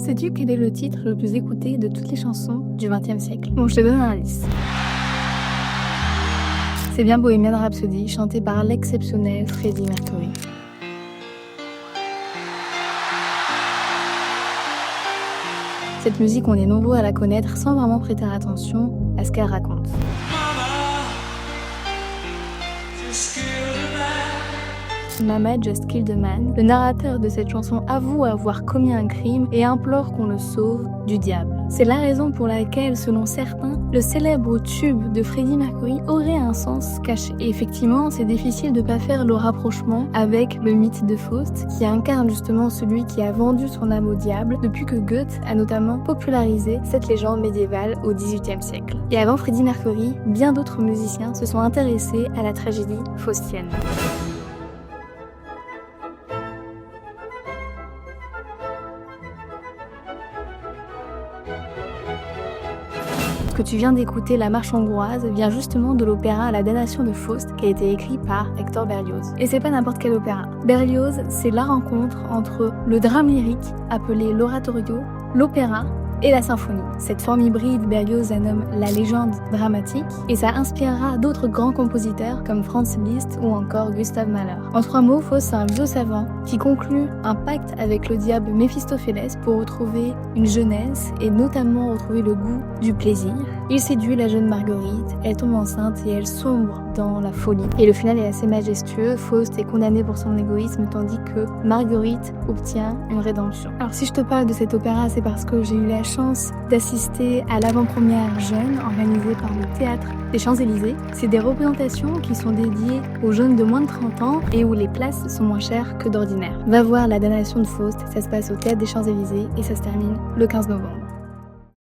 Sais-tu quel est le titre le plus écouté de toutes les chansons du XXe siècle? Bon, je te donne un indice. C'est bien Bohemian Rhapsody, chanté par l'exceptionnel Freddie Mercury. Cette musique, on est nombreux à la connaître sans vraiment prêter attention à ce qu'elle raconte. Mama Just Killed a Man, le narrateur de cette chanson avoue avoir commis un crime et implore qu'on le sauve du diable. C'est la raison pour laquelle, selon certains, le célèbre tube de Freddie Mercury aurait un sens caché. Et effectivement, c'est difficile de ne pas faire le rapprochement avec le mythe de Faust, qui incarne justement celui qui a vendu son âme au diable depuis que Goethe a notamment popularisé cette légende médiévale au XVIIIe siècle. Et avant Freddie Mercury, bien d'autres musiciens se sont intéressés à la tragédie faustienne. Ce que tu viens d'écouter, La Marche hongroise, vient justement de l'opéra La damnation de Faust qui a été écrit par Hector Berlioz. Et c'est pas n'importe quel opéra. Berlioz, c'est la rencontre entre le drame lyrique, appelé l'oratorio, l'opéra et la symphonie. Cette forme hybride, Berlioz la nomme la légende dramatique et ça inspirera d'autres grands compositeurs comme Franz Liszt ou encore Gustav Mahler. En 3 mots, Faust c'est un vieux savant qui conclut un pacte avec le diable Méphistophélès pour retrouver une jeunesse et notamment retrouver le goût du plaisir. Il séduit la jeune Marguerite, elle tombe enceinte et elle sombre dans la folie. Et le final est assez majestueux, Faust est condamné pour son égoïsme tandis que Marguerite obtient une rédemption. Alors si je te parle de cet opéra, c'est parce que j'ai eu la chance d'assister à l'avant-première jeune organisée par le Théâtre des Champs-Élysées. C'est des représentations qui sont dédiées aux jeunes de moins de 30 ans et où les places sont moins chères que d'ordinaire. Va voir La damnation de Faust, ça se passe au Théâtre des Champs-Élysées et ça se termine le 15 novembre.